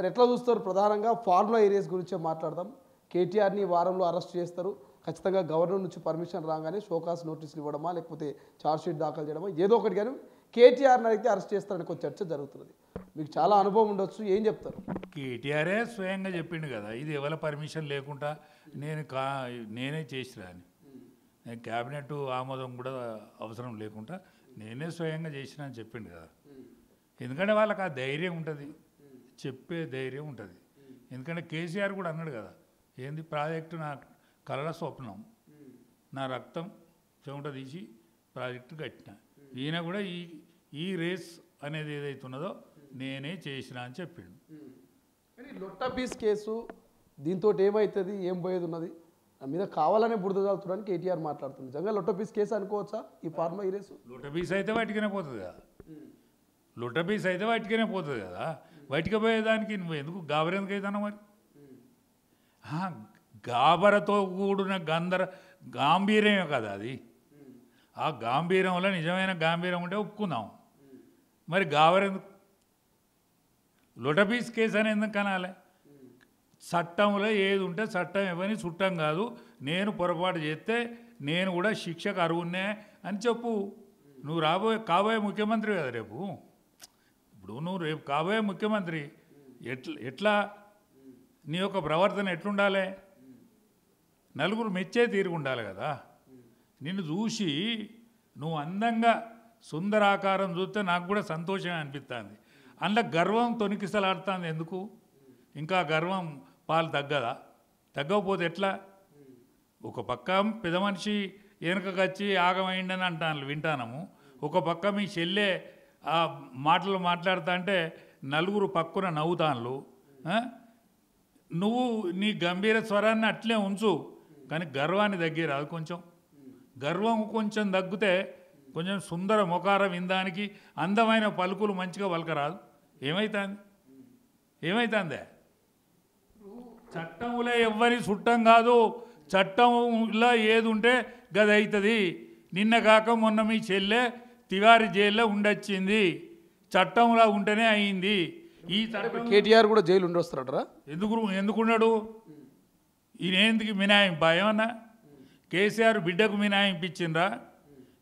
Sir ఎట్లా చూస్తారు? ప్రధానంగా ఫార్ములా ఏరియాస్ గురించే మాట్లాడదాం. కేటీఆర్ని వారంలో అరెస్ట్ చేస్తారు. ఖచ్చితంగా గవర్నర్ నుంచి పర్మిషన్ రాగానే షోకాస్ నోటీసులు ఇవ్వడమా లేకపోతే ఛార్జ్షీట్ దాఖలు చేయడమా ఏదో ఒకటి, కానీ కేటీఆర్ని అయితే అరెస్ట్ చేస్తారని ఒక చర్చ జరుగుతున్నది. మీకు చాలా అనుభవం ఉండొచ్చు, ఏం చెప్తారు? కేటీఆరే స్వయంగా చెప్పిండు కదా, ఇది ఎవరి పర్మిషన్ లేకుండా నేనే చేసిరా అని. నేను క్యాబినెట్ ఆమోదం కూడా అవసరం లేకుండా నేనే స్వయంగా చేసిన అని చెప్పిండు కదా. ఎందుకంటే వాళ్ళకి ఆ ధైర్యం ఉంటుంది, చెప్పే ధైర్యం ఉంటుంది. ఎందుకంటే కేసీఆర్ కూడా అన్నాడు కదా, ఏంది ప్రాజెక్టు నా కలల స్వప్నం, నా రక్తం చెమట తీసి ప్రాజెక్టు కట్టిన. ఈయన కూడా ఈ రేస్ అనేది ఏదైతే ఉన్నదో నేనే చేసిన అని చెప్పిండు. కానీ లొట్ట పీస్ కేసు దీంతో ఏమవుతుంది, ఏం పోయేది ఉన్నది మీద కావాలనే బురద చల్లుతున్నాను కేటీఆర్ మాట్లాడుతుంది. నిజంగా లొట్ట పీస్ కేసు అనుకోవచ్చా ఈ ఫార్మా ఈ రేసు? లొట్ట పీస్ అయితే వాటికనే పోతుంది కదా, లొట్ట పీస్ అయితే వాటికనే పోతుంది కదా. బయటికి పోయేదానికి నువ్వు ఎందుకు గాబరెందుకు అవుతాను మరి? గాబరతో కూడిన గాంభీర్యమే కదా అది. ఆ గాంభీర్యంలో నిజమైన గాంభీర్యం ఉంటే ఒప్పుకుందాం. మరి గాబరెందుకు? లొటపీస్ కేసు అని ఎందుకు కనాలి? చట్టంలో ఏది ఉంటే చట్టం ఎవరిని చుట్టం కాదు, నేను పొరపాటు చేస్తే నేను కూడా శిక్షకు అర్హున్నే అని చెప్పు. నువ్వు కాబోయే ముఖ్యమంత్రి కదా రేపు. ఇప్పుడు నువ్వు రేపు కాబోయే ముఖ్యమంత్రి, ఎట్లా నీ యొక్క ప్రవర్తన ఎట్లుండాలి? నలుగురు మెచ్చే తీరుగుండాలి కదా. నిన్ను చూసి నువ్వు అందంగా సుందరాకారం చూస్తే నాకు కూడా సంతోషం అనిపిస్తుంది. అందులో గర్వం తొనికిసలాడుతుంది. ఎందుకు? ఇంకా గర్వం పాలు తగ్గదా? తగ్గకపోతే ఎట్లా? ఒక పక్క పెద్ద మనిషి వెనుకకొచ్చి ఆగమైండని అంటాను, వింటానము. ఒక పక్క మీ చెల్లె ఆ మాటలు మాట్లాడుతా అంటే నలుగురు పక్కన నవ్వుతాన్లు. నువ్వు నీ గంభీర స్వరాన్ని అట్లే ఉంచు, కానీ గర్వాన్ని తగ్గిరాదు. కొంచెం గర్వం కొంచెం తగ్గితే కొంచెం సుందర మొకార విందానికి అందమైన పలుకులు మంచిగా పలకరాదు. ఏమైతుందే? చట్టంలో ఎవ్వరి చుట్టం కాదు, చట్టంలో ఏది ఉంటే గది అవుతుంది. నిన్న కాక మొన్న మీ చెల్లె తివారి జైల్లో ఉండొచ్చింది, చట్టంలో ఉంటేనే అయింది. ఈ చట్టం కేటీఆర్ కూడా జైలు ఉండొస్తారటరా? ఎందుకున్నాడు? ఈయనేందుకు మినాయింపా? ఏమన్నా కేసీఆర్ బిడ్డకు మినాయింపు ఇచ్చిండ్రా?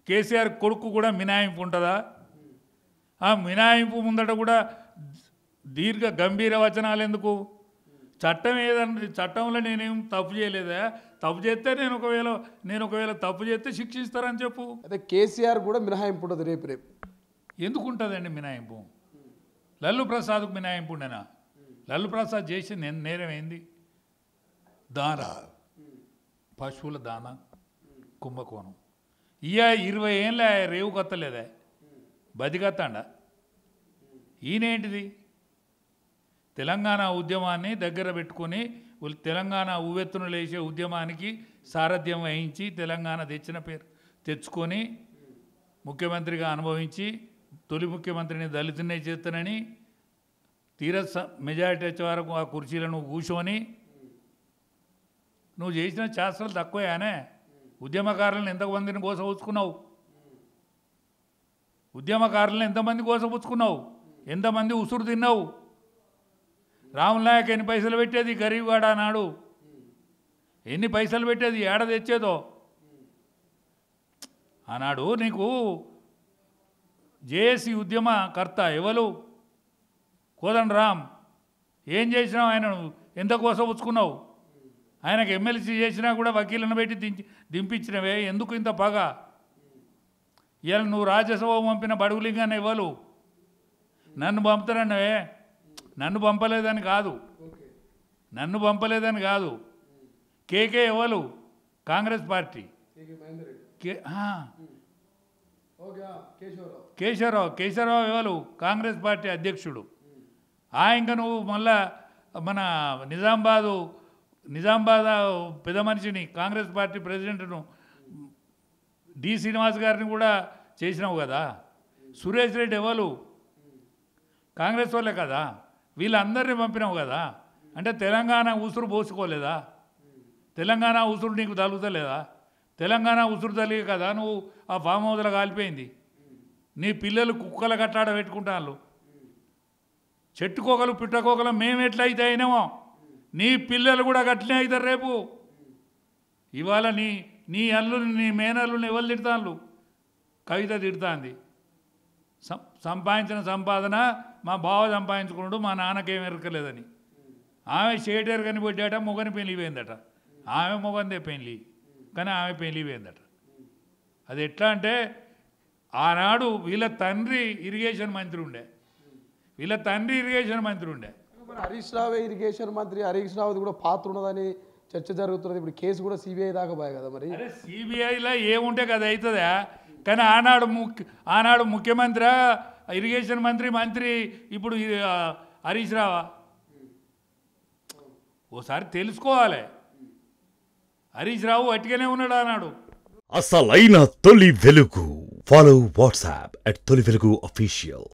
కేసీఆర్ కొడుకు కూడా మినాయింపు ఉంటుందా? ఆ మినాయింపు ముందట కూడా దీర్ఘ గంభీర వచనాలు ఎందుకు? చట్టం ఏదంటే చట్టంలో నేనేం తప్పు చేయలేదా? తప్పు చేస్తే నేను ఒకవేళ తప్పు చేస్తే శిక్షిస్తారని చెప్పు. అదే కేసీఆర్ కూడా మినహాయింపు ఉంటుంది రేపు. ఎందుకు ఉంటుందండి మినహాయింపు? లల్లు ప్రసాద్కు మినహాయింపు ఉండేనా? లల్లు ప్రసాద్ చేసి నేరం ఏంది? దాన పశువుల దాన కుంభకోణం. 20 ఏళ్ళ రేవు కొత్తలేదా? బతికత్తాండా? ఈయనేంటిది? తెలంగాణ ఉద్యమాన్ని దగ్గర పెట్టుకొని తెలంగాణ ఉవ్వెత్తున లేచే ఉద్యమానికి సారథ్యం వహించి తెలంగాణ తెచ్చుకొని ముఖ్యమంత్రిగా అనుభవించి తొలి ముఖ్యమంత్రిని దళితున్నే చేస్తానని మెజారిటీ వచ్చే వరకు ఆ కుర్చీలను కూర్చొని నువ్వు చేసిన శాస్త్రాలు తక్కువయానే. ఉద్యమకారులను ఎంతమందిని కోసపుచ్చుకున్నావు? ఉద్యమకారులను ఎంతమంది కోసపుచ్చుకున్నావు? ఎంతమంది ఉసురు తిన్నావు? రామునాయక్ ఎన్ని పైసలు పెట్టేది గరీబ్ వాడ అన్నాడు. ఎన్ని పైసలు పెట్టేది, ఏడ తెచ్చేదో అన్నాడు. నీకు జేఏసీ ఉద్యమకర్త ఎవరు? కోదండరామ్. ఏం చేసినావు? ఆయన ఎంత కోసపుచ్చుకున్నావు? ఆయనకు ఎమ్మెల్సీ చేసినా కూడా వకీలను పెట్టి దింపించినవే. ఎందుకు ఇంత పగ? ఇవాళ నువ్వు రాజ్యసభ పంపిన బడుగులింగానే ఇవ్వలు నన్ను పంపుతానన్నవే. నన్ను పంపలేదని కాదు. కేకే ఎవరు? కాంగ్రెస్ పార్టీ. కేశవరావు ఎవరు? కాంగ్రెస్ పార్టీ అధ్యక్షుడు. ఇంకా నువ్వు మళ్ళా మన నిజామాబాద్ పెద్ద మనిషిని కాంగ్రెస్ పార్టీ ప్రెసిడెంట్ను డి శ్రీనివాస్ గారిని కూడా చేసినావు కదా. సురేష్ రెడ్డి ఎవరు? కాంగ్రెస్ వాళ్ళే కదా. వీళ్ళందరినీ పంపినావు కదా. అంటే తెలంగాణ ఉసురు పోసుకోలేదా? తెలంగాణ ఉసురు నీకు తగులుతలేదా? తెలంగాణ ఉసురు తలిగే కదా నువ్వు ఆ ఫామ్ హౌస్లో కాలిపోయింది. నీ పిల్లలు కుక్కల కట్టాడ పెట్టుకుంటాను. చెట్టుకోకలు పిట్టకోకలు మేము ఎట్లయితే అయినామో నీ పిల్లలు కూడా గట్లనే అవుతారు రేపు. ఇవాళ నీ అల్లుని నీ మేనల్లుని ఎవరు తిడతాను? కవిత తిడుతుంది. సంపాదించిన సంపాదన మా బావ సంపాదించుకున్నాడు, మా నాన్నకేం ఎరకలేదని. ఆమె షేటర్ కని పెట్టాట, మొగని పెళ్ళి పోయిందట. ఆమె మొగందే పెళ్ళి, కానీ ఆమె పెళ్ళి పోయిందట. అది ఎట్లా అంటే ఆనాడు వీళ్ళ తండ్రి ఇరిగేషన్ మంత్రి ఉండే, మరి హరీష్ రావే ఇరిగేషన్ మంత్రి, హరీష్ రావుది కూడా పాత్ర ఉన్నదని చర్చ జరుగుతున్నది. ఇప్పుడు కేసు కూడా సిబిఐ దాకా పోయాయి కదా. మరి అరే సిబిఐలో ఏముంటే కదా అవుతుందా? కానీ ఆనాడు ముఖ్యమంత్రి, ఇరిగేషన్ మంత్రి ఇప్పుడు హరీష్ రావా? ఓసారి తెలుసుకోవాలి. హరీష్ రావు అట్టిగానే ఉన్నాడు ఆనాడు. అసలైన తొలి వెలుగు. ఫాలో వాట్సాప్ @తొలి వెలుగు official.